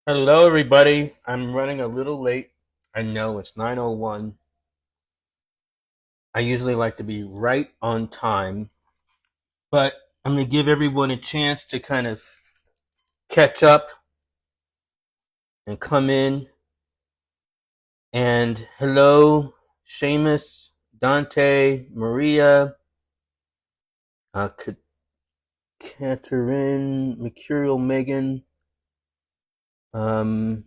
Hello, everybody. I'm running a little late. I know it's 9:01. I usually like to be right on time, but I'm going to give everyone a chance to kind of catch up and come in. And hello, Seamus, Dante, Maria, uh, Katerin, Mercurial Megan, um,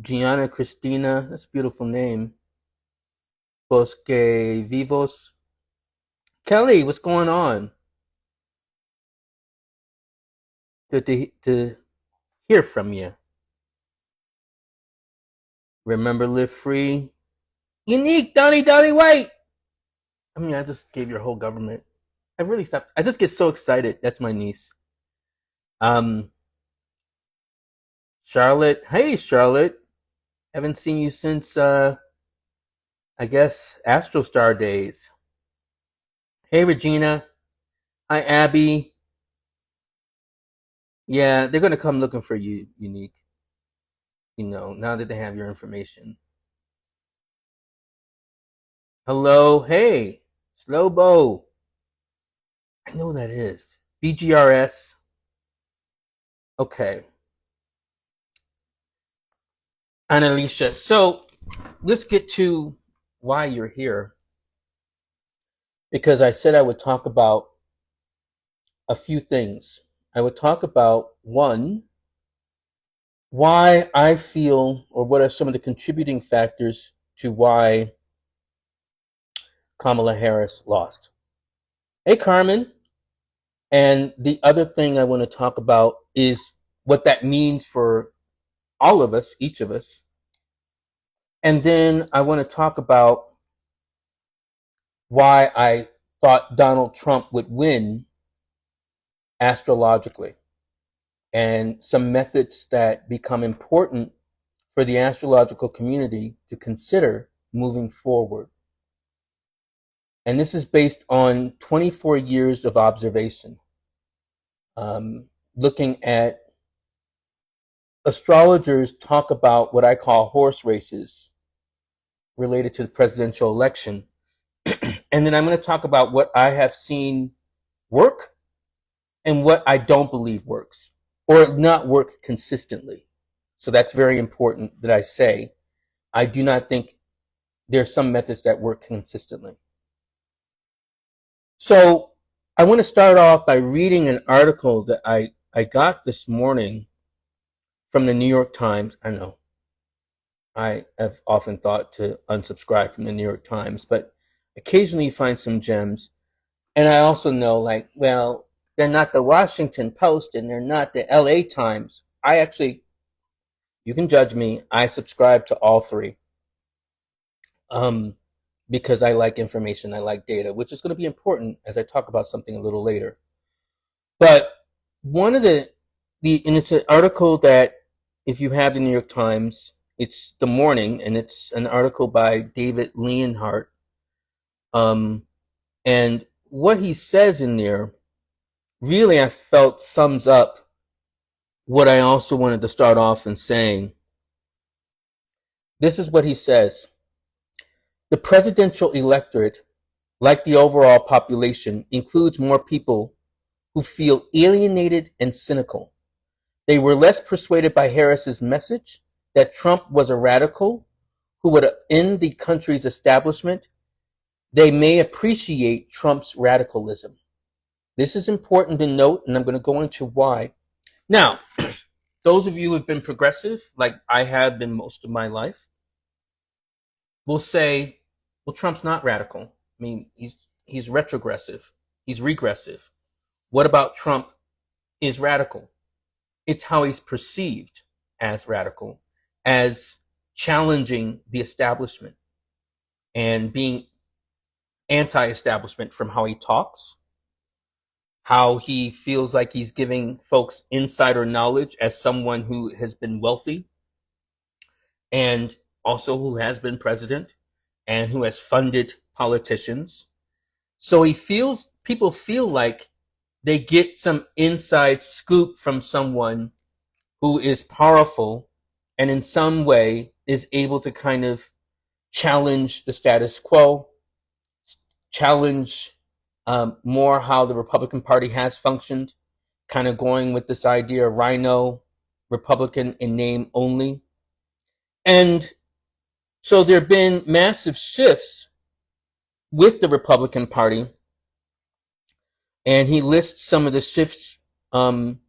Gianna Christina. That's a beautiful name. Bosque Vivos. Kelly, what's going on? Good to hear from you. Remember, live free. Unique, Donnie White. I mean, I just gave your whole government. I really stopped. I just get so excited. That's my niece. Um, Charlotte. Hey, Charlotte. Haven't seen you since, I guess, Astro Star days. Hey, Regina. Hi, Abby. Yeah, they're going to come looking for you, Unique. Now that they have your information. Hello. Hey, Slow Bo. I know that is. BGRS. Okay. Annalicia. So let's get to why you're here. Because I said I would talk about a few things. I would talk about one, why I feel, or what are some of the contributing factors to why Kamala Harris lost. Hey, Carmen. And the other thing I want to talk about is what that means for all of us, each of us. And then I want to talk about why I thought Donald Trump would win astrologically and some methods that become important for the astrological community to consider moving forward. And this is based on 24 years of observation, looking at astrologers talk about what I call horse races related to the presidential election. And then I'm going to talk about what I have seen work and what I don't believe works or not work consistently. So that's very important that I say. I do not think there are some methods that work consistently. So I want to start off by reading an article that I got this morning from the New York Times. I know I have often thought to unsubscribe from the New York Times, but occasionally you find some gems. And I also know, like, well, they're not the Washington Post and they're not the LA Times. I actually, you can judge me, I subscribe to all three. Um, because I like information, I like data, which is going to be important as I talk about something a little later. But one of and it's an article that if you have the New York Times, it's the morning, and it's an article by David Leonhardt. And what he says in there really, I felt sums up what I also wanted to start off in saying. This is what he says. The presidential electorate, like the overall population, includes more people who feel alienated and cynical. They were less persuaded by Harris's message that Trump was a radical who would end the country's establishment. They may appreciate Trump's radicalism. This is important to note, and I'm going to go into why. Now, those of you who have been progressive, like I have been most of my life, will say, well, Trump's not radical. I mean, he's retrogressive. He's regressive. What about Trump is radical? It's how he's perceived as radical, as challenging the establishment and being anti-establishment from how he talks, how he feels like he's giving folks insider knowledge as someone who has been wealthy and also who has been president and who has funded politicians. So people feel like they get some inside scoop from someone who is powerful and in some way is able to kind of challenge the status quo, challenge more how the Republican Party has functioned, kind of going with this idea of rhino, Republican in name only. And so there have been massive shifts with the Republican Party, and he lists some of the shifts from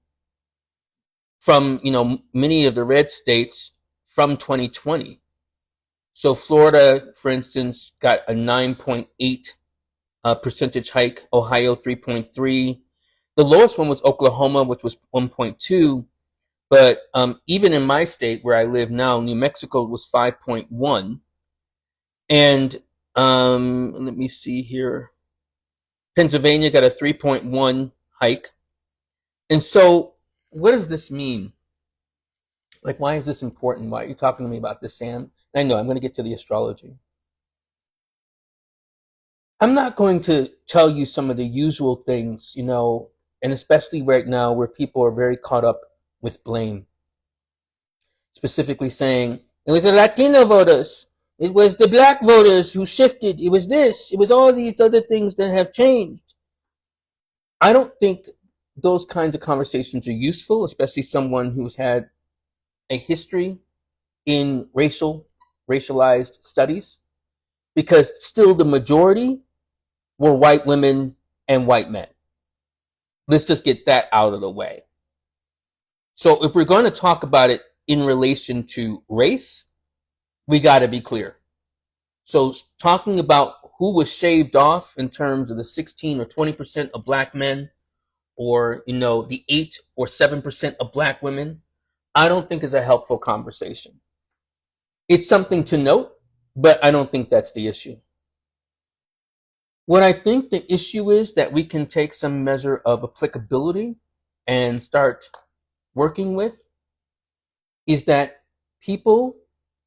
many of the red states from 2020. So Florida, for instance, got a 9.8 percentage hike. Ohio 3.3. The lowest one was Oklahoma, which was 1.2. But even in my state where I live now, New Mexico was 5.1. And let me see here. Pennsylvania got a 3.1 hike. And so what does this mean? Like, why is this important? Why are you talking to me about this, Sam? I know I'm going to get to the astrology. I'm not going to tell you some of the usual things, and especially right now where people are very caught up with blame. Specifically saying, it was the Latino voters, it was the black voters who shifted, it was this, it was all these other things that have changed. I don't think those kinds of conversations are useful, especially someone who's had a history in racialized studies, because still the majority were white women and white men. Let's just get that out of the way. So if we're going to talk about it in relation to race, we got to be clear. So talking about who was shaved off in terms of the 16 or 20% of black men, or the 8 or 7% of black women, I don't think is a helpful conversation. It's something to note, but I don't think that's the issue. What I think the issue is that we can take some measure of applicability and start working with is that people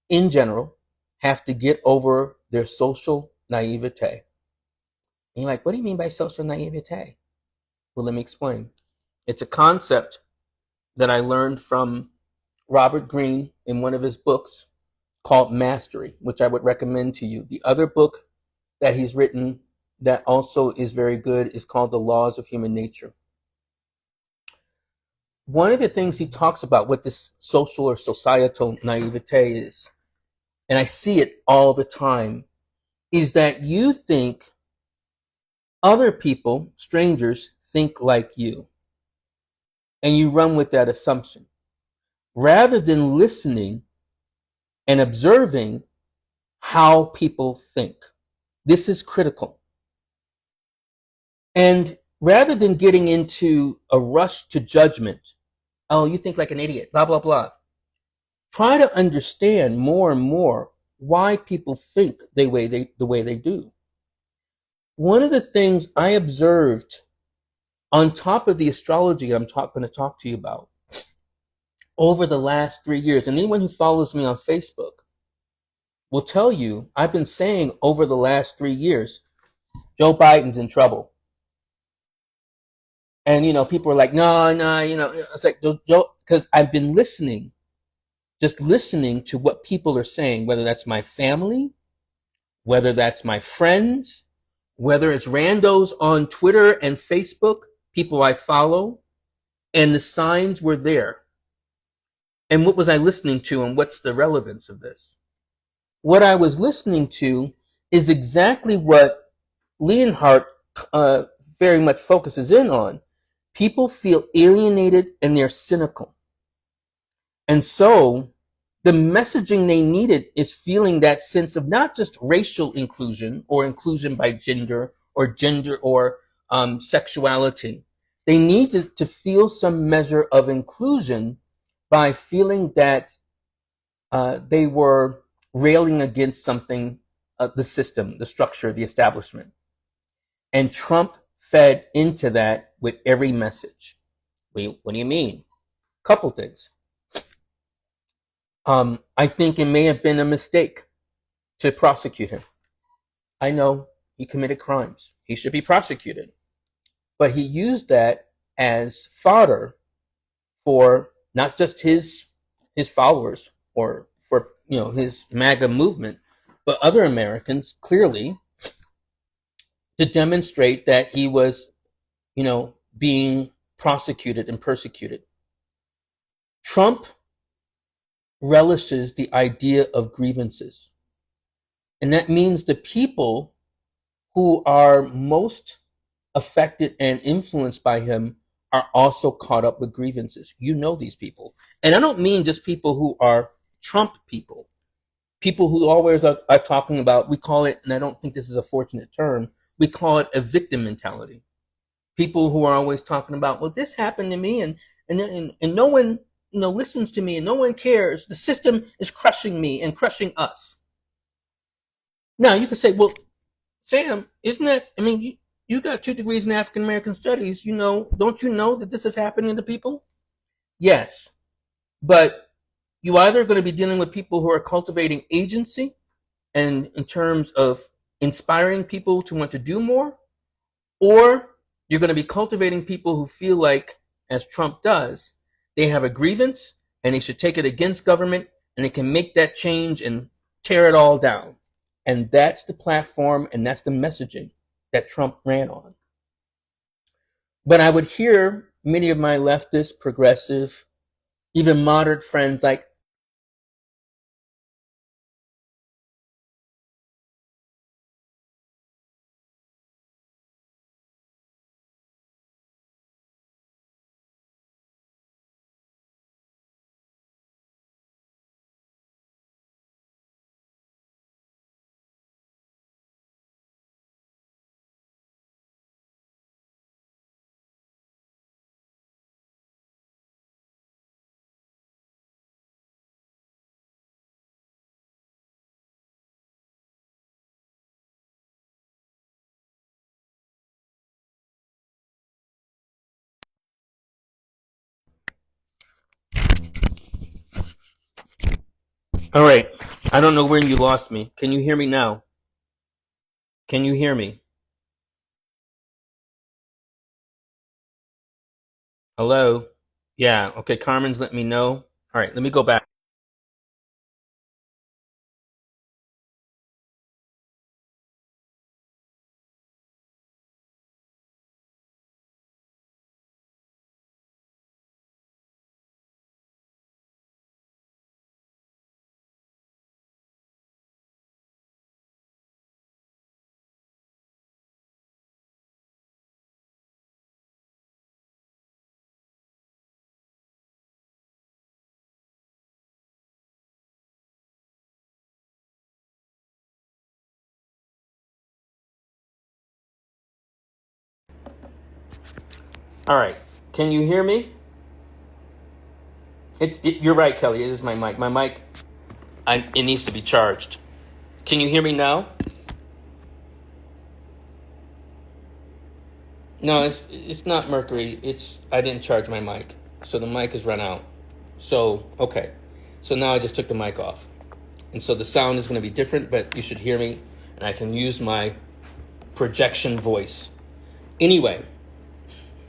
in general have to get over their social naivete. And you're like, what do you mean by social naivete? Well, let me explain. It's a concept that I learned from Robert Greene in one of his books called Mastery, which I would recommend to you. The other book that he's written that also is very good is called The Laws of Human Nature. One of the things he talks about what this social or societal naivete is, and I see it all the time, is that you think other people, strangers, think like you. And you run with that assumption. Rather than listening and observing how people think. This is critical. And rather than getting into a rush to judgment, oh, you think like an idiot, blah, blah, blah. Try to understand more and more why people think the way they do. One of the things I observed on top of the astrology I'm going to talk to you about over the last 3 years, and anyone who follows me on Facebook will tell you I've been saying over the last 3 years, Joe Biden's in trouble. And, people are like, no, it's like, Joe, because I've been just listening to what people are saying, whether that's my family, whether that's my friends, whether it's randos on Twitter and Facebook, people I follow, and the signs were there. And what was I listening to, and what's the relevance of this? What I was listening to is exactly what Leonhardt very much focuses in on. People feel alienated and they're cynical. And so the messaging they needed is feeling that sense of not just racial inclusion or inclusion by gender or sexuality. They needed to feel some measure of inclusion by feeling that they were railing against something, the system, the structure, the establishment. And Trump fed into that with every message. What do you mean? Couple things. I think it may have been a mistake to prosecute him. I know he committed crimes. He should be prosecuted. But he used that as fodder for not just his followers or for his MAGA movement, but other Americans clearly, to demonstrate that he was being prosecuted and persecuted. Trump relishes the idea of grievances. And that means the people who are most affected and influenced by him are also caught up with grievances. You know these people. And I don't mean just people who are Trump people. People who always are talking about, we call it, and I don't think this is a fortunate term, we call it a victim mentality. People who are always talking about, well, this happened to me and no one listens to me and no one cares. The system is crushing me and crushing us. Now you could say, well, Sam, isn't that, you got 2 degrees in African American studies, don't you know that this is happening to people? Yes, but you either are going to be dealing with people who are cultivating agency and in terms of inspiring people to want to do more, or you're going to be cultivating people who feel like, as Trump does, they have a grievance and they should take it against government and they can make that change and tear it all down. And that's the platform and that's the messaging that Trump ran on. But I would hear many of my leftist, progressive, even moderate friends like, all right, I don't know when you lost me. Can you hear me now? Can you hear me? Hello? Yeah, okay, Carmen's let me know. All right, let me go back. All right, can you hear me? You're right, Kelly, it is my mic. My mic, it needs to be charged. Can you hear me now? No, it's not Mercury. I didn't charge my mic, so the mic has run out. So okay, so now I just took the mic off, and so the sound is going to be different, but you should hear me, and I can use my projection voice. Anyway,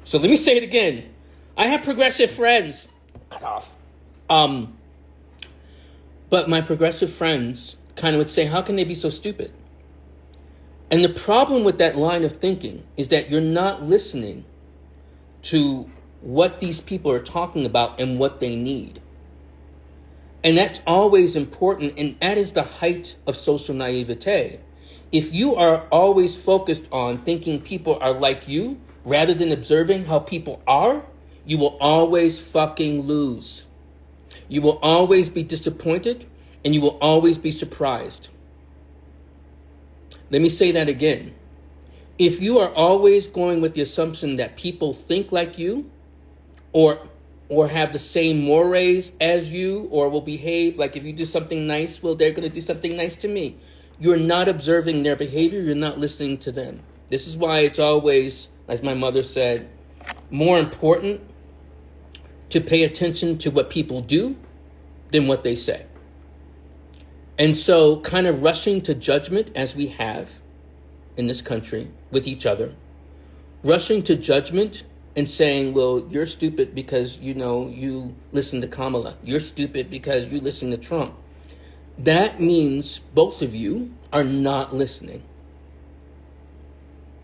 so let me say it again. I have progressive friends. Cut off. But my progressive friends kind of would say, how can they be so stupid? And the problem with that line of thinking is that you're not listening to what these people are talking about and what they need. And that's always important, and that is the height of social naivete. If you are always focused on thinking people are like you, rather than observing how people are, you will always fucking lose. You will always be disappointed, and you will always be surprised. Let me say that again. If you are always going with the assumption that people think like you, or have the same mores as you, or will behave like if you do something nice, well, they're going to do something nice to me. You're not observing their behavior. You're not listening to them. This is why it's always, as my mother said, more important to pay attention to what people do than what they say. And so kind of rushing to judgment, as we have in this country with each other, rushing to judgment and saying, well, you're stupid because, you listen to Kamala. You're stupid because you listen to Trump. That means both of you are not listening.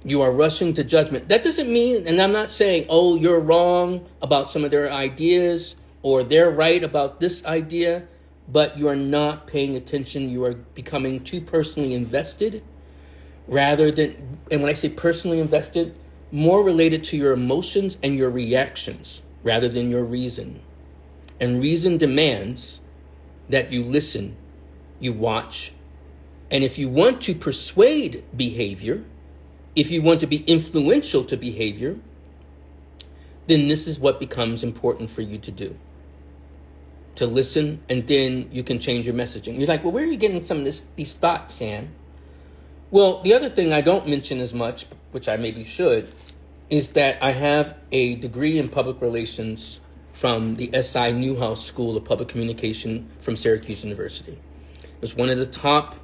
You are rushing to judgment. That doesn't mean, and I'm not saying, oh, you're wrong about some of their ideas or they're right about this idea, but you are not paying attention. You are becoming too personally invested rather than, and when I say personally invested, more related to your emotions and your reactions rather than your reason. And reason demands that you listen, you watch, and if you want to persuade behavior, if you want to be influential to behavior, then this is what becomes important for you to do. To listen, and then you can change your messaging. You're like, well, where are you getting some of these thoughts, Sam? Well, the other thing I don't mention as much, which I maybe should, is that I have a degree in public relations from the SI Newhouse School of Public Communication from Syracuse University. It was one of the top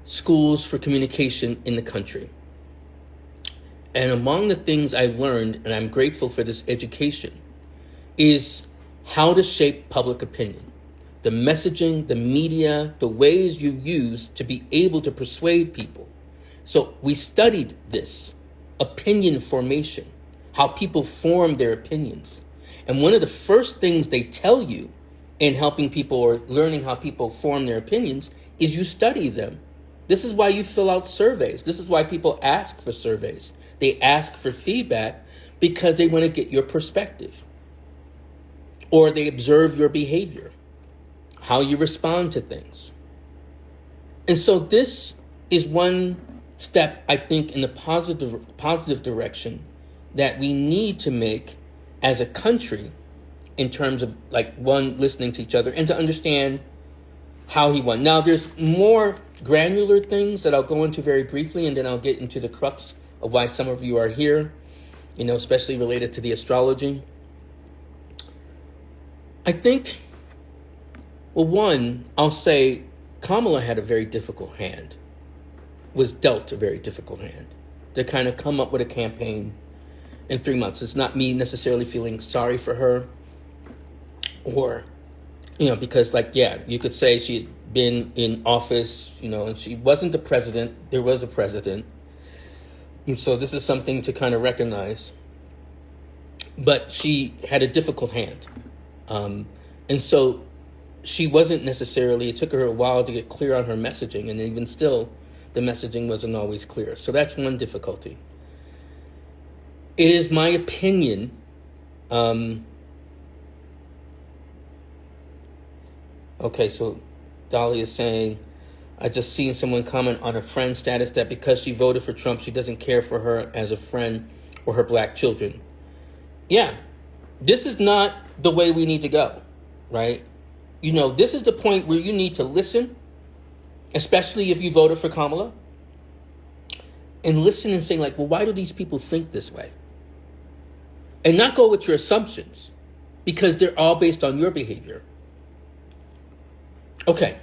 schools for communication in the country. And among the things I've learned, and I'm grateful for this education, is how to shape public opinion. The messaging, the media, the ways you use to be able to persuade people. So we studied this, opinion formation, how people form their opinions. And one of the first things they tell you in helping people or learning how people form their opinions is you study them. This is why you fill out surveys. This is why people ask for surveys. They ask for feedback because they want to get your perspective. Or they observe your behavior, how you respond to things. And so this is one step, I think, in the positive direction that we need to make as a country in terms of, like, one, listening to each other and to understand how he won. Now, there's more granular things that I'll go into very briefly, and then I'll get into the crux of why some of you are here, especially related to the astrology. I think, well, one, I'll say Kamala had a very difficult hand, was dealt a very difficult hand to kind of come up with a campaign in 3 months. It's not me necessarily feeling sorry for her or, because you could say she had been in office, and she wasn't the president. There was a president. And so this is something to kind of recognize. But she had a difficult hand. And so she wasn't necessarily, it took her a while to get clear on her messaging. And even still, the messaging wasn't always clear. So that's one difficulty. It is my opinion, okay, so Dolly is saying, I just seen someone comment on a friend's status that because she voted for Trump, she doesn't care for her as a friend or her black children. Yeah, this is not the way we need to go, right? This is the point where you need to listen, especially if you voted for Kamala, and listen and say, well, why do these people think this way? And not go with your assumptions, because they're all based on your behavior. Okay,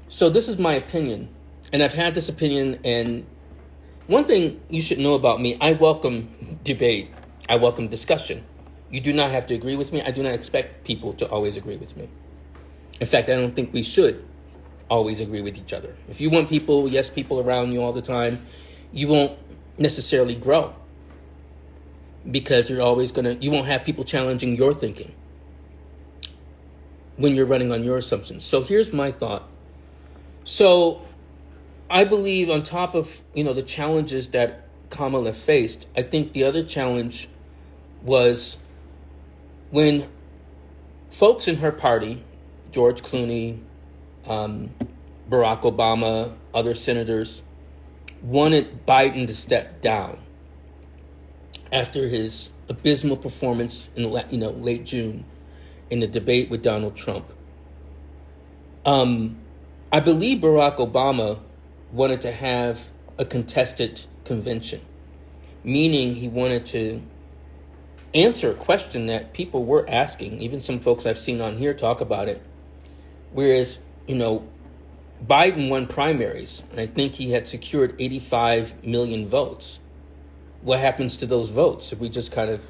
so this is my opinion, and I've had this opinion, and one thing you should know about me, I welcome debate. I welcome discussion. You do not have to agree with me. I do not expect people to always agree with me. In fact, I don't think we should always agree with each other. If you want people around you all the time, you won't necessarily grow, because you won't have people challenging your thinking when you're running on your assumptions. So here's my thought. So I believe on top of, the challenges that Kamala faced, I think the other challenge was when folks in her party, George Clooney, Barack Obama, other senators, wanted Biden to step down after his abysmal performance in late June in the debate with Donald Trump. I believe Barack Obama wanted to have a contested convention, meaning he wanted to answer a question that people were asking. Even some folks I've seen on here talk about it. Whereas, Biden won primaries, and I think he had secured 85 million votes. what happens to those votes if we just kind of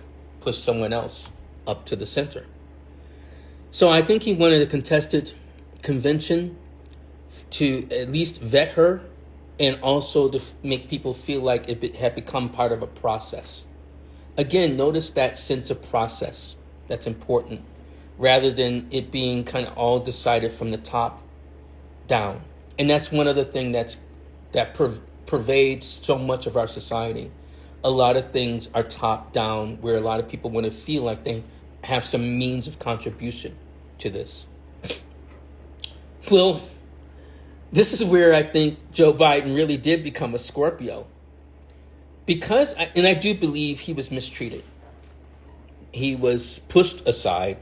push someone else up to the center? So I think he wanted a contested convention to at least vet her, and also to make people feel like it had become part of a process. Again, notice that sense of process. That's important, rather than it being kind of all decided from the top down. And that's one other thing that pervades so much of our society. A lot of things are top down, where a lot of people want to feel like they have some means of contribution to this. Well, this is where I think Joe Biden really did become a Scorpio. And I do believe he was mistreated. He was pushed aside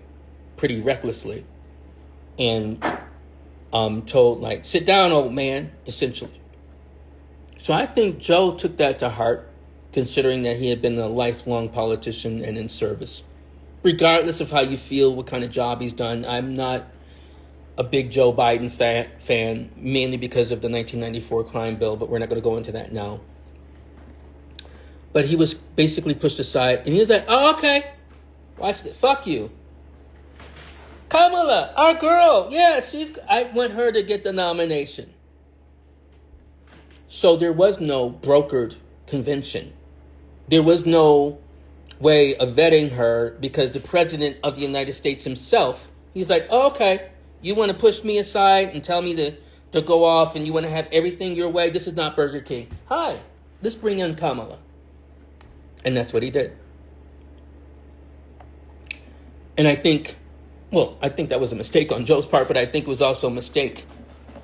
pretty recklessly and told, like, sit down, old man, essentially. So I think Joe took that to heart, considering that he had been a lifelong politician and in service. Regardless of how you feel, what kind of job he's done, I'm not a big Joe Biden fan, mainly because of the 1994 crime bill, but we're not going to go into that now. But he was basically pushed aside, and he was like, oh, okay, watch it, fuck you. Kamala, our girl, yeah, I want her to get the nomination. So there was no brokered convention. There was no way of vetting her, because the president of the United States himself, he's like, oh, okay, you want to push me aside and tell me to go off, and you want to have everything your way? This is not Burger King. Hi, let's bring in Kamala. And that's what he did. And I think that was a mistake on Joe's part, but I think it was also a mistake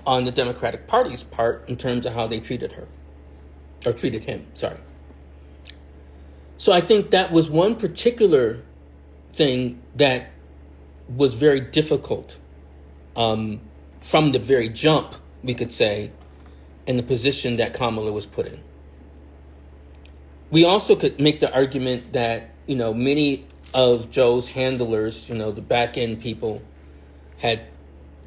on the Democratic Party's part in terms of how they treated her. Or treated him, sorry. So I think that was one particular thing that was very difficult from the very jump, we could say, in the position that Kamala was put in. We also could make the argument that, many of Joe's handlers, the back end people, had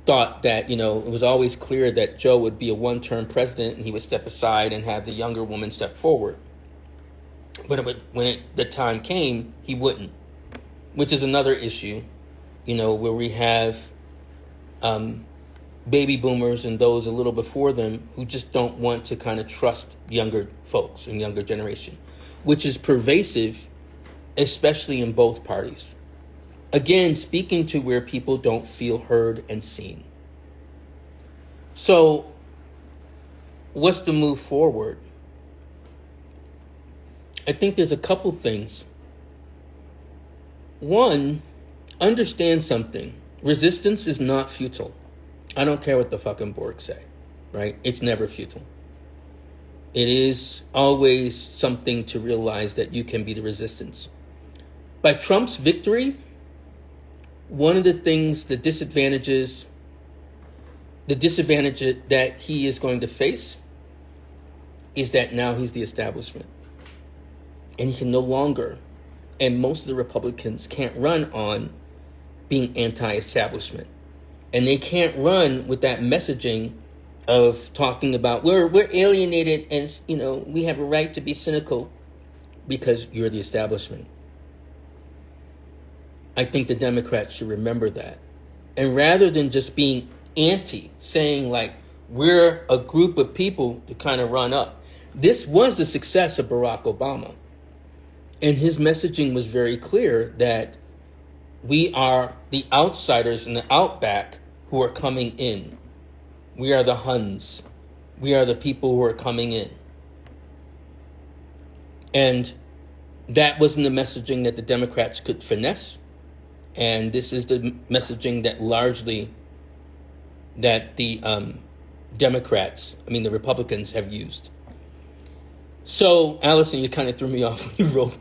thought that, it was always clear that Joe would be a one-term president and he would step aside and have the younger woman step forward. But when the time came, he wouldn't, which is another issue, where we have baby boomers and those a little before them who just don't want to kind of trust younger folks and younger generation, which is pervasive, especially in both parties. Again, speaking to where people don't feel heard and seen. So, what's the move forward? I think there's a couple things. One, understand something. Resistance is not futile. I don't care what the fucking Borg say, right? It's never futile. It is always something to realize that you can be the resistance. By Trump's victory, one of the things, the disadvantage that he is going to face is that now he's the establishment. And he can no longer, and most of the Republicans can't run on being anti-establishment. And they can't run with that messaging of talking about we're alienated and we have a right to be cynical because you're the establishment. I think the Democrats should remember that. And rather than just being anti, saying like we're a group of people to kind of run up. This was the success of Barack Obama. And his messaging was very clear that we are the outsiders in the outback who are coming in. We are the Huns. We are the people who are coming in. And that wasn't the messaging that the Democrats could finesse. And this is the messaging that largely that the the Republicans have used. So, Allison, you kind of threw me off when you wrote,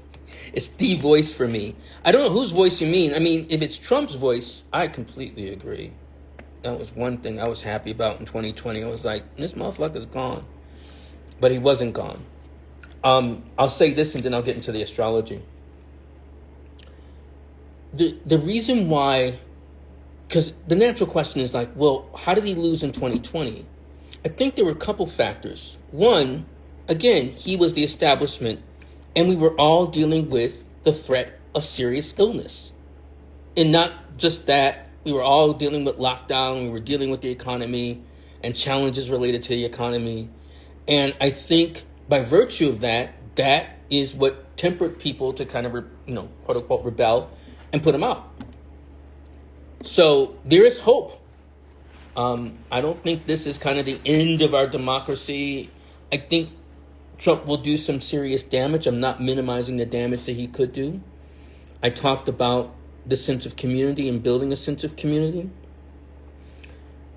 it's the voice for me. I don't know whose voice you mean. I mean, if it's Trump's voice, I completely agree. That was one thing I was happy about in 2020. I was like, this motherfucker's gone. But he wasn't gone. I'll say this and then I'll get into the astrology. The reason why, because the natural question is like, well, how did he lose in 2020? I think there were a couple factors. One, again, he was the establishment And we were all dealing with the threat of serious illness. And not just that, we were all dealing with lockdown, we were dealing with the economy and challenges related to the economy. And I think by virtue of that, that is what tempered people to kind of, quote unquote, rebel and put them out. So there is hope. I don't think this is kind of the end of our democracy. I think Trump will do some serious damage. I'm not minimizing the damage that he could do. I talked about the sense of community and building a sense of community.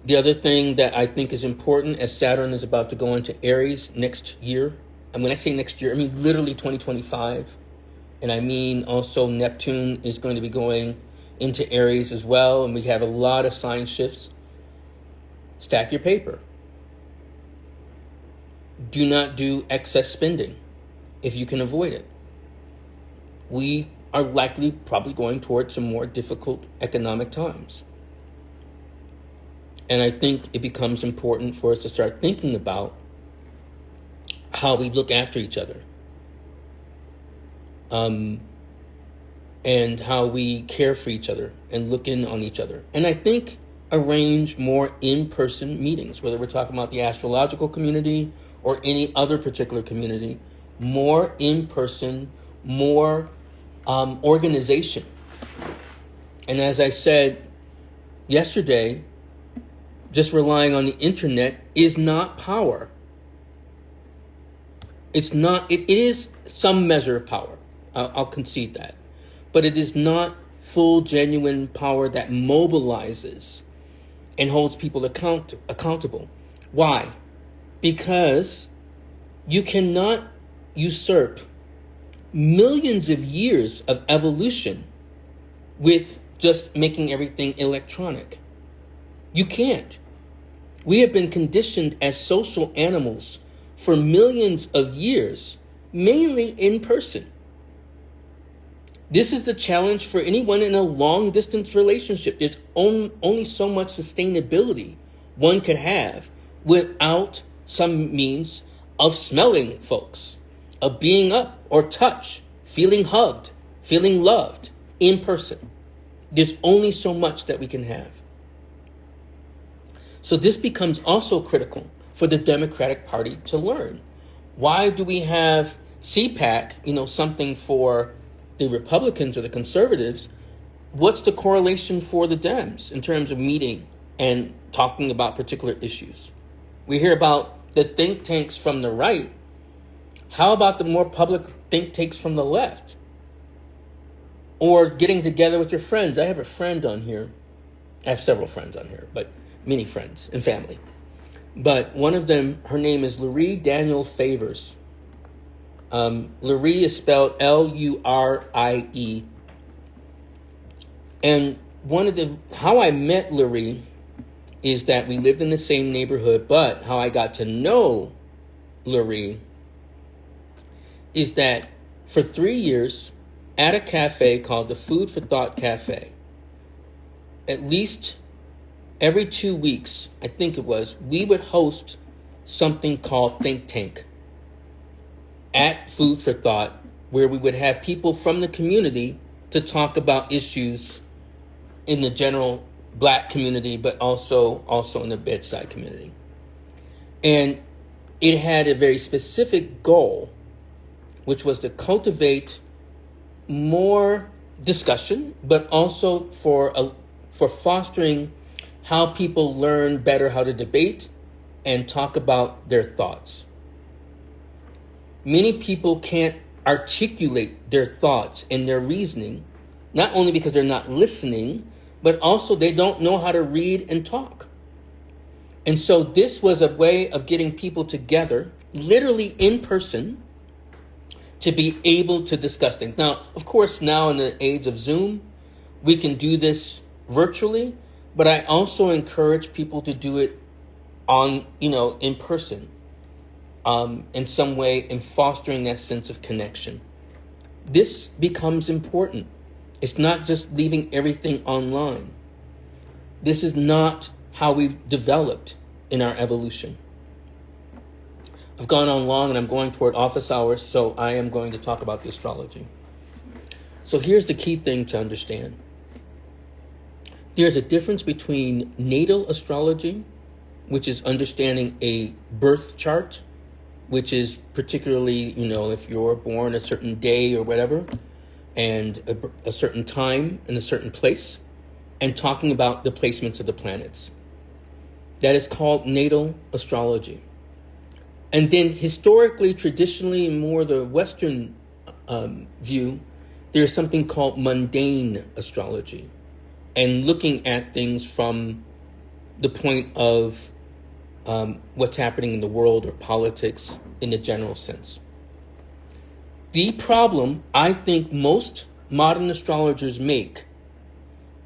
The other thing that I think is important, as Saturn is about to go into Aries next year, and when I say next year, I mean literally 2025. And I mean also Neptune is going to be going into Aries as well. And we have a lot of sign shifts. Stack your paper. Do not do excess spending if you can avoid it. We are likely probably going towards some more difficult economic times. And I think it becomes important for us to start thinking about how we look after each other. And how we care for each other and look in on each other. And I think arrange more in-person meetings, whether we're talking about the astrological community or any other particular community, more in-person, more organization. And as I said yesterday, just relying on the internet is not power. It's not, it is some measure of power. I'll concede that. But it is not full, genuine power that mobilizes and holds people accountable. Why? Because you cannot usurp millions of years of evolution with just making everything electronic. You can't. We have been conditioned as social animals for millions of years, mainly in person. This is the challenge for anyone in a long-distance relationship. There's only so much sustainability one could have without some means of smelling folks, of being up or touch, feeling hugged, feeling loved in person. There's only so much that we can have. So this becomes also critical for the Democratic Party to learn. Why do we have CPAC, something for the Republicans or the conservatives? What's the correlation for the Dems in terms of meeting and talking about particular issues? We hear about the think tanks from the right. How about the more public think tanks from the left? Or getting together with your friends. I have a friend on here. I have several friends on here, but many friends and family. But one of them, her name is Lurie Daniel Favors. Lurie is spelled Lurie. And how I met Lurie is that we lived in the same neighborhood, but how I got to know Lurie is that for 3 years at a cafe called the Food for Thought Cafe, at least every 2 weeks, I think it was, we would host something called Think Tank at Food for Thought, where we would have people from the community to talk about issues in the general Black community, but also in the bedside community. And it had a very specific goal, which was to cultivate more discussion, but also for fostering how people learn better how to debate and talk about their thoughts. Many people can't articulate their thoughts and their reasoning, not only because they're not listening, but also they don't know how to read and talk. And so this was a way of getting people together, literally in person, to be able to discuss things. Now, of course, now in the age of Zoom, we can do this virtually, but I also encourage people to do it in person. In some way, in fostering that sense of connection. This becomes important. It's not just leaving everything online. This is not how we've developed in our evolution. I've gone on long and I'm going toward office hours, so I am going to talk about the astrology. So here's the key thing to understand. There's a difference between natal astrology, which is understanding a birth chart, which is particularly, if you're born a certain day or whatever, and a certain time in a certain place, and talking about the placements of the planets. That is called natal astrology. And then historically, traditionally, more the Western view, there's something called mundane astrology, and looking at things from the point of what's happening in the world or politics in the general sense. The problem I think most modern astrologers make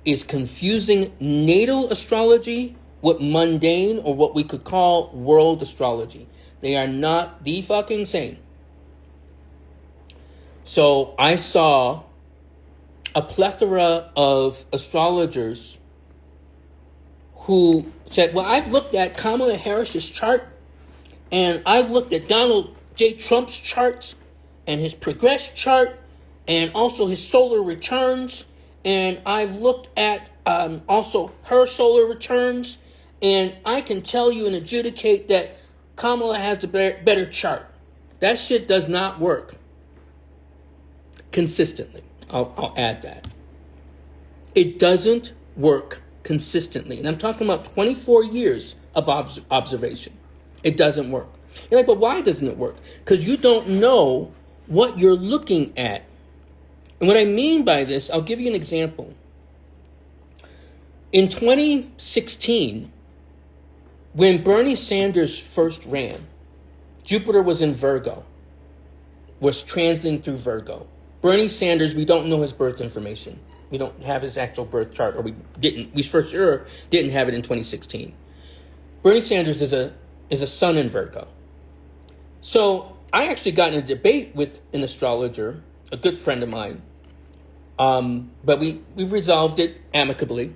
is confusing natal astrology with mundane, or what we could call world astrology. They are not the fucking same. So I saw a plethora of astrologers who said, well, I've looked at Kamala Harris's chart, and I've looked at Donald J. Trump's charts and his progress chart, and also his solar returns, and I've looked at also her solar returns, and I can tell you and adjudicate that Kamala has the better chart. That shit does not work consistently. I'll add that. It doesn't work consistently. And I'm talking about 24 years of observation. It doesn't work. You're like, but why doesn't it work? Because you don't know what you're looking at. And what I mean by this, I'll give you an example. In 2016, when Bernie Sanders first ran, Jupiter was in Virgo, was transiting through Virgo. Bernie Sanders, we don't know his birth information. We don't have his actual birth chart, or we for sure didn't have it in 2016. Bernie Sanders is a sun in Virgo. So I actually got in a debate with an astrologer, a good friend of mine, but we resolved it amicably,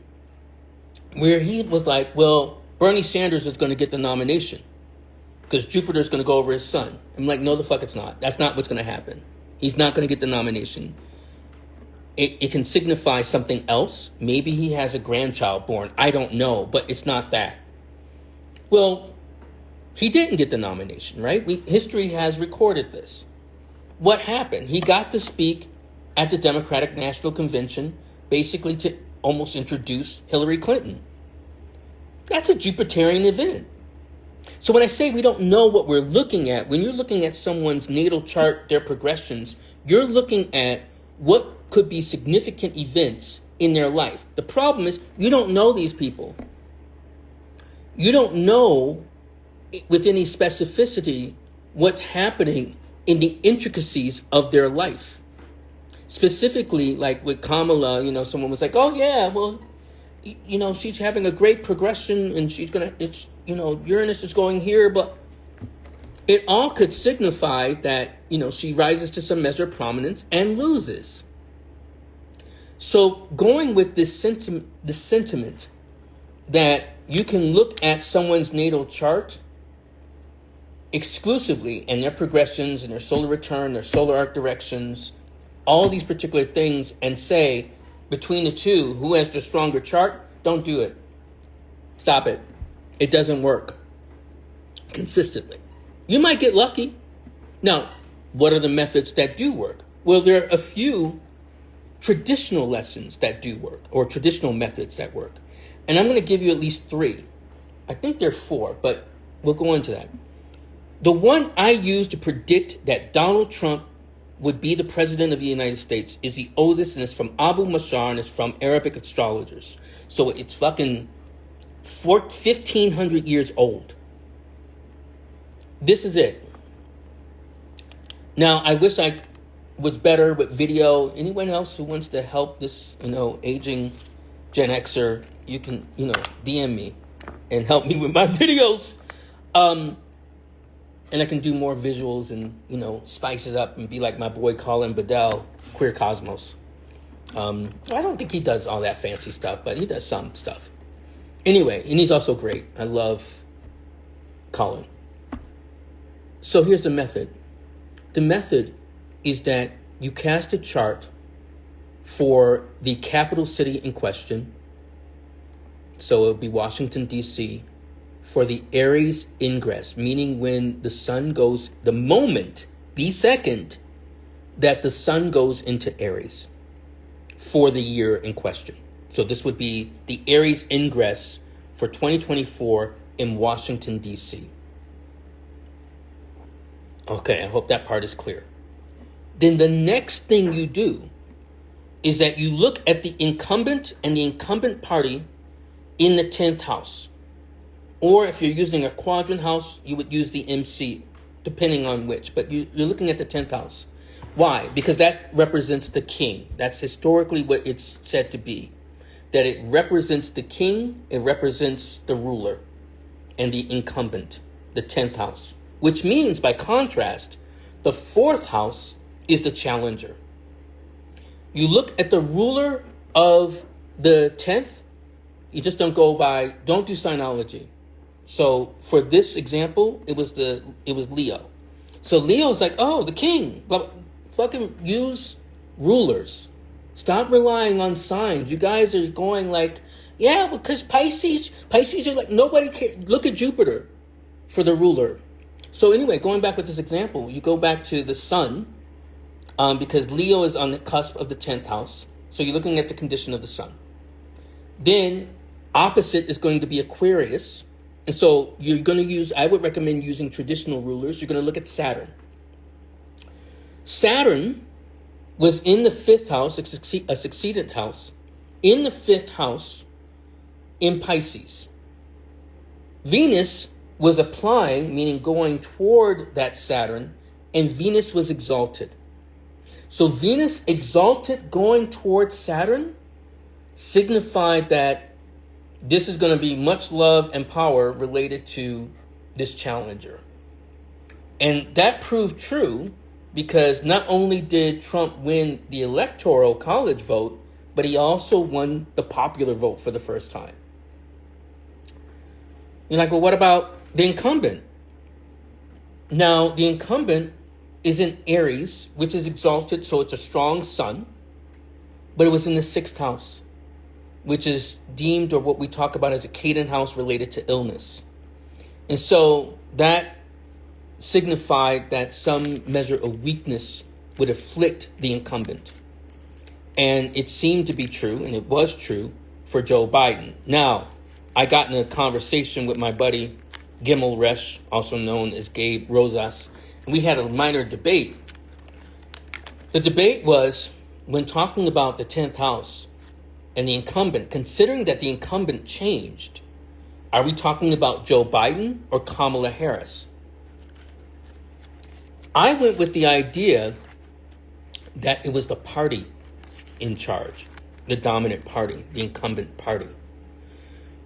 where he was like, well, Bernie Sanders is going to get the nomination because Jupiter is going to go over his sun. I'm like, no, the fuck it's not. That's not what's going to happen. He's not going to get the nomination. It can signify something else. Maybe he has a grandchild born. I don't know, but it's not that. Well, he didn't get the nomination, right? History has recorded this. What happened? He got to speak at the Democratic National Convention, basically to almost introduce Hillary Clinton. That's a Jupiterian event. So when I say we don't know what we're looking at, when you're looking at someone's natal chart, their progressions, you're looking at what could be significant events in their life. The problem is you don't know these people. You don't know with any specificity what's happening in the intricacies of their life. Specifically, like with Kamala, someone was like, oh yeah, well, she's having a great progression and Uranus is going here, but it all could signify that, she rises to some measure of prominence and loses. So going with this sentiment that you can look at someone's natal chart exclusively and their progressions and their solar return, their solar arc directions, all these particular things, and say between the two, who has the stronger chart? Don't do it. Stop it. It doesn't work consistently. You might get lucky. Now, what are the methods that do work? Well, there are a few traditional lessons that do work, or traditional methods that work. And I'm going to give you at least 3. I think there are 4, but we'll go into that. The one I use to predict that Donald Trump would be the president of the United States is the oldest, and it's from Abu Mashar, and it's from Arabic astrologers. So it's fucking 1,500 years old. This is it. Now, I wish I was better with video. Anyone else who wants to help this, aging Gen Xer, you can, DM me and help me with my videos. And I can do more visuals and, spice it up and be like my boy Colin Bedell, Queer Cosmos. I don't think he does all that fancy stuff, but he does some stuff. Anyway, and he's also great. I love Colin. So here's the method. The method is that you cast a chart for the capital city in question. So it'll be Washington, D.C., for the Aries ingress, meaning when the sun goes, the moment, the second that the sun goes into Aries for the year in question. So this would be the Aries ingress for 2024 in Washington, D.C. Okay, I hope that part is clear. Then the next thing you do is that you look at the incumbent and the incumbent party in the 10th house. Or if you're using a quadrant house, you would use the MC, depending on which. But you're looking at the 10th house. Why? Because that represents the king. That's historically what it's said to be. That it represents the king, it represents the ruler, and the incumbent, the 10th house. Which means, by contrast, the 4th house is the challenger. You look at the ruler of the 10th, you just don't go by, don't do sinology. So for this example, it was Leo. So Leo's like, oh, the king. But fucking use rulers. Stop relying on signs. You guys are going like, yeah, because Pisces are like, nobody cares. Look at Jupiter for the ruler. So anyway, going back with this example, you go back to the sun, because Leo is on the cusp of the 10th house. So you're looking at the condition of the sun. Then opposite is going to be Aquarius. And so you're going to use, I would recommend using traditional rulers. You're going to look at Saturn. Saturn was in the 5th house, a succedent house, in the 5th house in Pisces. Venus was applying, meaning going toward that Saturn, and Venus was exalted. So Venus exalted going towards Saturn signified that this is going to be much love and power related to this challenger. And that proved true because not only did Trump win the electoral college vote, but he also won the popular vote for the first time. You're like, well, what about the incumbent? Now, the incumbent is in Aries, which is exalted, so it's a strong sun, but it was in the 6th house, which is deemed, or what we talk about as a Caton house related to illness. And so that signified that some measure of weakness would afflict the incumbent. And it seemed to be true, and it was true, for Joe Biden. Now, I got in a conversation with my buddy, Gimel Resh, also known as Gabe Rosas, and we had a minor debate. The debate was, when talking about the 10th house and the incumbent, considering that the incumbent changed, are we talking about Joe Biden or Kamala Harris? I went with the idea that it was the party in charge, the dominant party, the incumbent party.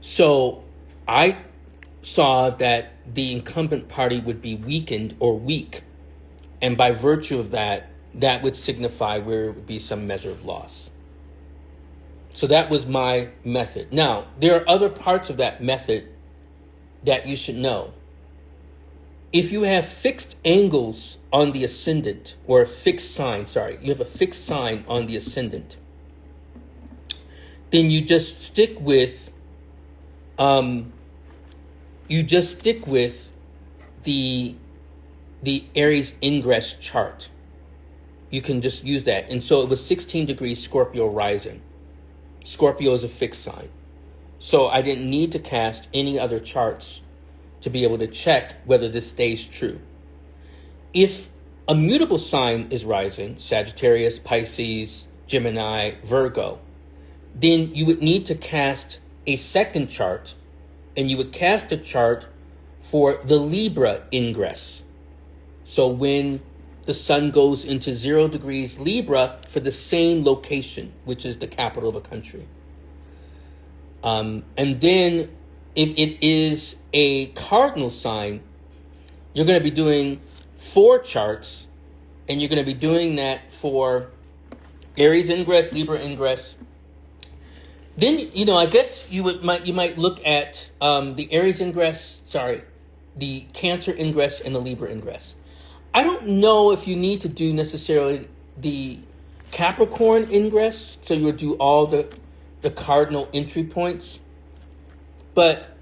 So I saw that the incumbent party would be weakened or weak. And by virtue of that, that would signify where it would be some measure of loss. So that was my method. Now, there are other parts of that method that you should know. If you have fixed angles on the ascendant, or a fixed sign, you have a fixed sign on the ascendant, then you just stick with the Aries ingress chart. You can just use that. And so it was 16 degrees Scorpio rising. Scorpio is a fixed sign. So I didn't need to cast any other charts to be able to check whether this stays true. If a mutable sign is rising, Sagittarius, Pisces, Gemini, Virgo, then you would need to cast a second chart, and you would cast a chart for the Libra ingress. So when the sun goes into 0 degrees Libra for the same location, which is the capital of a country. And then if it is a cardinal sign, you're going to be doing 4 charts, and you're going to be doing that for Aries ingress, Libra ingress. Then, I guess you might look at the Aries ingress, the Cancer ingress and the Libra ingress. I don't know if you need to do necessarily the Capricorn ingress, so you would do all the cardinal entry points. But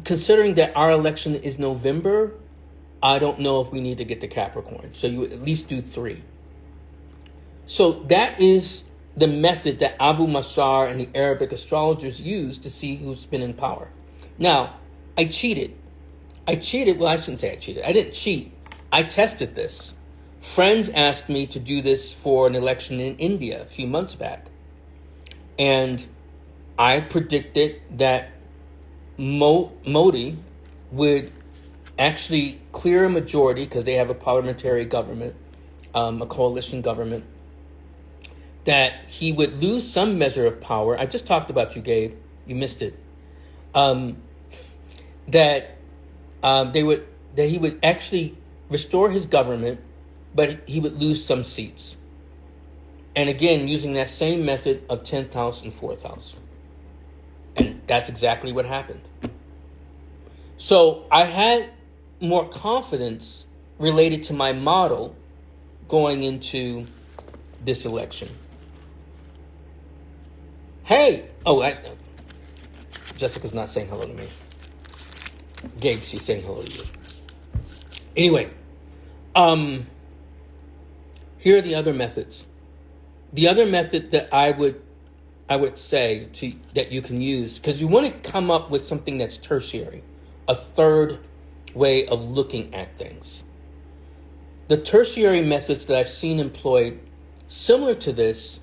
considering that our election is November, I don't know if we need to get the Capricorn. So you would at least do 3. So that is the method that Abu Masar and the Arabic astrologers use to see who's been in power. Now, I cheated. Well, I shouldn't say I cheated. I didn't cheat. I tested this. Friends asked me to do this for an election in India a few months back. And I predicted that Modi would actually clear a majority because they have a parliamentary government, a coalition government, that he would lose some measure of power. I just talked about you, Gabe. You missed it. That he would actually restore his government, but he would lose some seats. And again, using that same method of 10th house and 4th house. And that's exactly what happened. So I had more confidence related to my model going into this election. Hey! Jessica's not saying hello to me. Gabe, she's saying hello to you. Anyway, here are the other methods. The other method that I would say that you can use, because you want to come up with something that's tertiary, a third way of looking at things. The tertiary methods that I've seen employed, similar to this,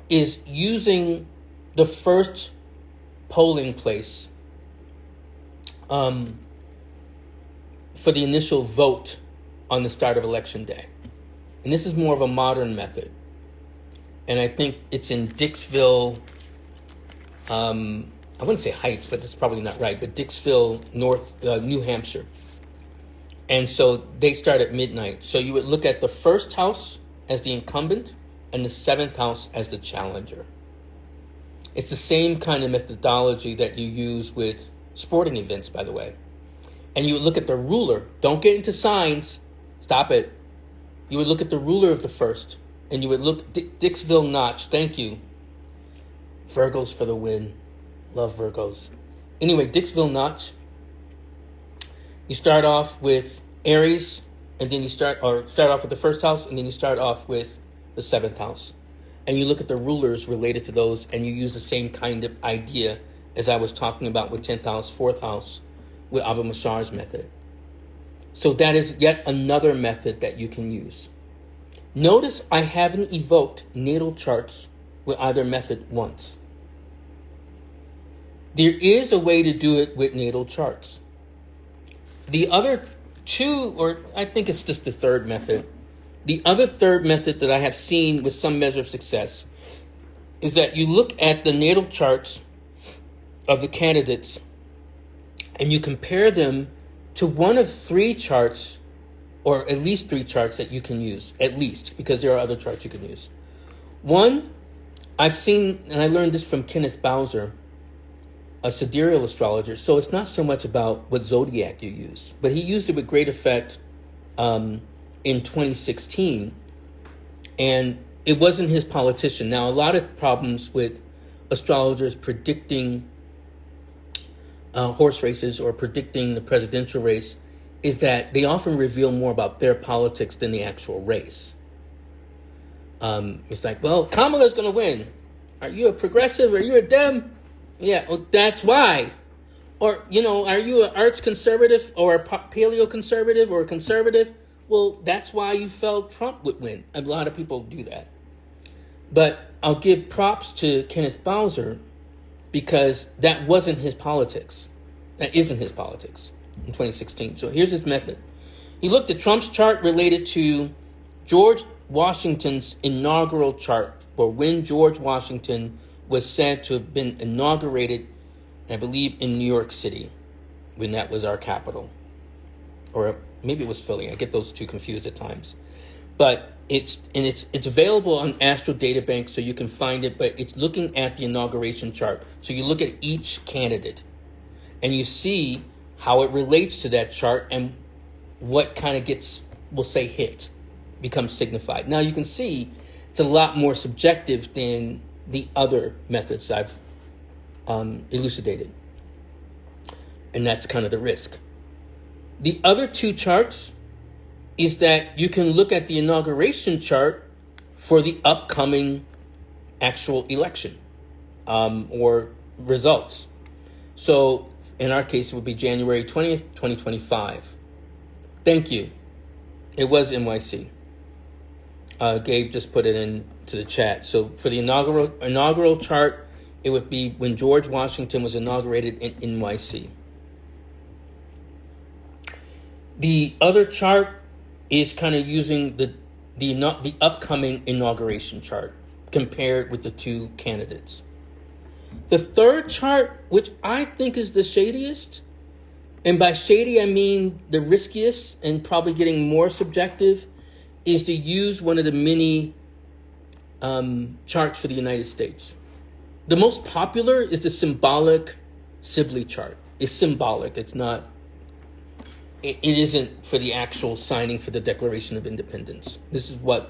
is using the first polling place for the initial vote on the start of election day. And this is more of a modern method. And I think it's in Dixville, I wouldn't say Heights, but that's probably not right, but Dixville, New Hampshire. And so they start at midnight. So you would look at the first house as the incumbent and the 7th house as the challenger. It's the same kind of methodology that you use with sporting events, by the way. And you would look at the ruler. Don't get into signs. Stop it. You would look at the ruler of the first. And you would look, Dixville Notch, thank you. Virgos for the win. Love Virgos. Anyway, Dixville Notch. You start off with Aries, and then you start off with the first house, and then you start off with the 7th house. And you look at the rulers related to those, and you use the same kind of idea as I was talking about with 10th house, 4th house, with Abu Masar's method. So that is yet another method that you can use. Notice I haven't evoked natal charts with either method once. There is a way to do it with natal charts. The other two, or I think it's just the third method, the other third method that I have seen with some measure of success is that you look at the natal charts of the candidates and you compare them to one of 3 charts, or at least 3 charts that you can use, at least, because there are other charts you can use. One, I've seen, and I learned this from Kenneth Bowser, a sidereal astrologer, so it's not so much about what zodiac you use, but he used it with great effect in 2016, and it wasn't his politician. Now, a lot of problems with astrologers predicting horse races or predicting the presidential race is that they often reveal more about their politics than the actual race. It's like, well, Kamala's going to win. Are you a progressive? Are you a Dem? Yeah, well, that's why. Or, are you an arts conservative or a paleo conservative or a conservative? Well, that's why you felt Trump would win. A lot of people do that. But I'll give props to Kenneth Bowser because that wasn't his politics. That isn't his politics in 2016. So here's his method. He looked at Trump's chart related to George Washington's inaugural chart, or when George Washington was said to have been inaugurated, I believe, in New York City, when that was our capital. Or maybe it was Philly. I get those two confused at times. But it's available on Astro Databank, so you can find it, but it's looking at the inauguration chart. So you look at each candidate, and you see how it relates to that chart, and what kind of gets, we'll say, hit, becomes signified. Now you can see it's a lot more subjective than the other methods I've elucidated. And that's kind of the risk. The other two charts is that you can look at the inauguration chart for the upcoming actual election or results. So in our case, it would be January 20th, 2025. Thank you. It was NYC. Gabe just put it into the chat. So for the inaugural chart, it would be when George Washington was inaugurated in NYC. The other chart is kind of using the upcoming inauguration chart compared with the two candidates. The third chart, which I think is the shadiest, and by shady I mean the riskiest and probably getting more subjective, is to use one of the mini charts for the United States. The most popular is the symbolic Sibley chart. It's symbolic. It's not. It isn't for the actual signing for the Declaration of Independence. This is what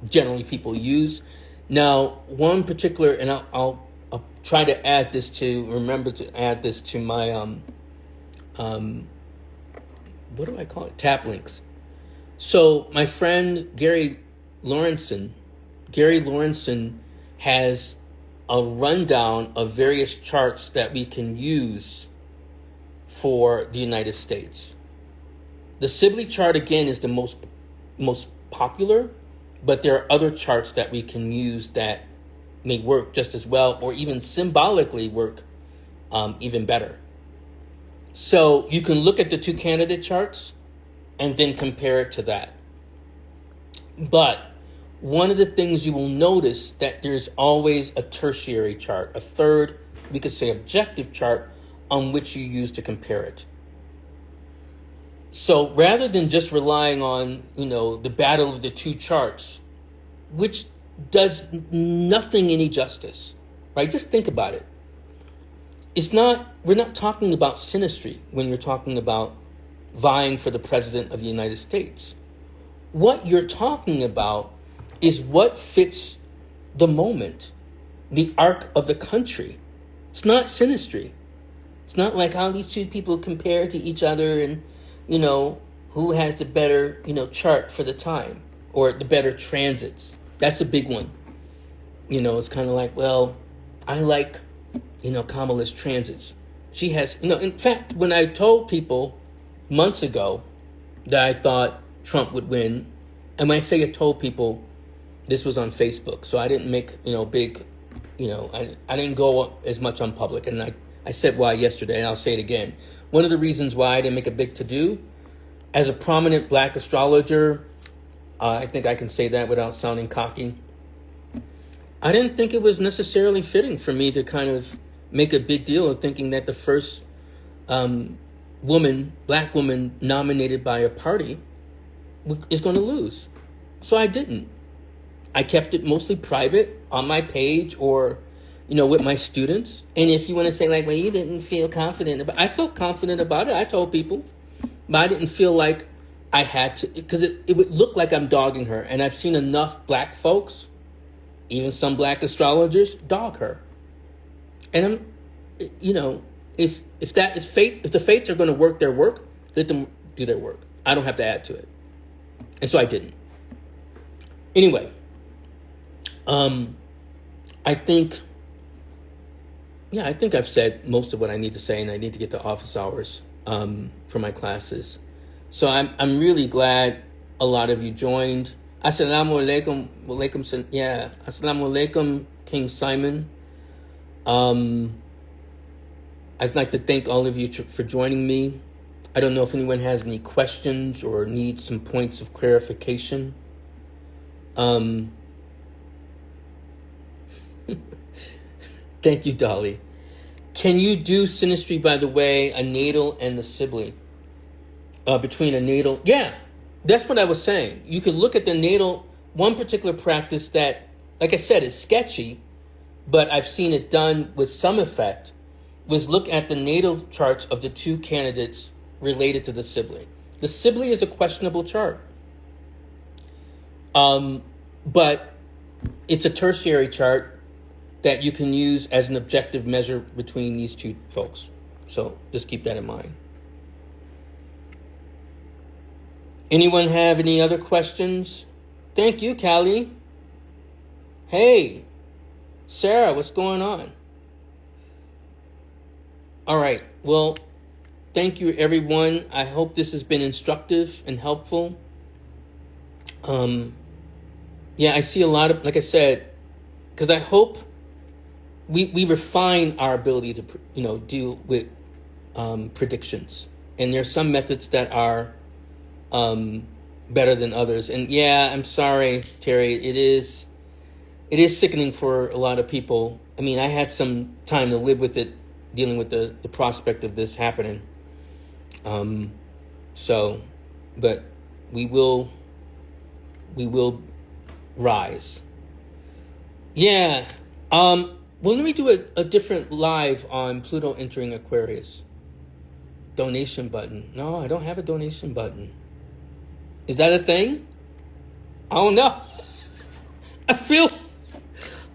generally people use. Now, one particular, and I'll try to add this to, remember to add this to my, what do I call it? Tap links. So my friend Gary Lawrenson has a rundown of various charts that we can use for the United States. The Sibley chart, again, is the most popular, but there are other charts that we can use that may work just as well, or even symbolically work even better. So you can look at the two candidate charts and then compare it to that. But one of the things you will notice that there's always a tertiary chart, a third, we could say objective chart, on which you use to compare it. So rather than just relying on, the battle of the two charts, which does nothing any justice, right? Just think about it. We're not talking about synastry when you're talking about vying for the president of the United States. What you're talking about is what fits the moment, the arc of the country. It's not synastry. It's not like how these two people compare to each other and, who has the better, chart for the time or the better transits. That's a big one. It's kind of like, well, I like, Kamala's transits. She has, in fact, when I told people months ago that I thought Trump would win, and when I say I told people, this was on Facebook, so I didn't make, big, I didn't go as much on public, and I said why yesterday, and I'll say it again. One of the reasons why I didn't make a big to-do, as a prominent black astrologer, I think I can say that without sounding cocky, I didn't think it was necessarily fitting for me to kind of make a big deal of thinking that the first black woman nominated by a party is going to lose. So I didn't. I kept it mostly private on my page or, with my students. And if you want to say like, well, you didn't feel confident I felt confident about it. I told people, but I didn't feel like I had to, because it would look like I'm dogging her. And I've seen enough black folks, even some black astrologers, dog her. And I'm, if that is fate, if the fates are going to work their work, let them do their work. I don't have to add to it. And so I didn't. Anyway, I think I've said most of what I need to say, and I need to get to office hours for my classes. So I'm really glad a lot of you joined. Assalamu alaikum, assalamu alaikum, King Simon. I'd like to thank all of you for joining me. I don't know if anyone has any questions or needs some points of clarification. Thank you, Dolly. Can you do synastry, by the way, a natal and the Sibley? Between a natal? Yeah, that's what I was saying. You could look at the natal, one particular practice that, like I said, is sketchy, but I've seen it done with some effect, was look at the natal charts of the two candidates related to the Sibley. The Sibley is a questionable chart, but it's a tertiary chart that you can use as an objective measure between these two folks. So just keep that in mind. Anyone have any other questions? Thank you, Callie. Hey, Sarah, what's going on? All right. Well, thank you, everyone. I hope this has been instructive and helpful. Yeah, I see a lot of, like I said, because I hope we refine our ability to, deal with predictions. And there's some methods that are better than others. And yeah, I'm sorry, Terry. It is sickening for a lot of people. I mean, I had some time to live with it, dealing with the prospect of this happening. But we will rise. Yeah. Well, let me do a different live on Pluto entering Aquarius. Donation button. No, I don't have a donation button. Is that a thing? I don't know. I feel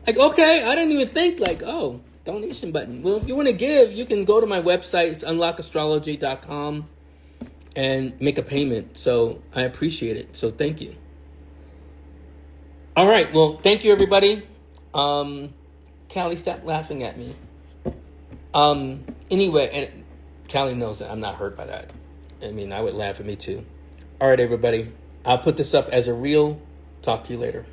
like, okay, I didn't even think like, oh, donation button. Well, if you want to give, you can go to my website. It's unlockastrology.com and make a payment. So I appreciate it. So thank you. All right. Well, thank you, everybody. Callie, stop laughing at me. Anyway, and Callie knows that I'm not hurt by that. I mean, I would laugh at me too. All right, everybody. I'll put this up as a reel. Talk to you later.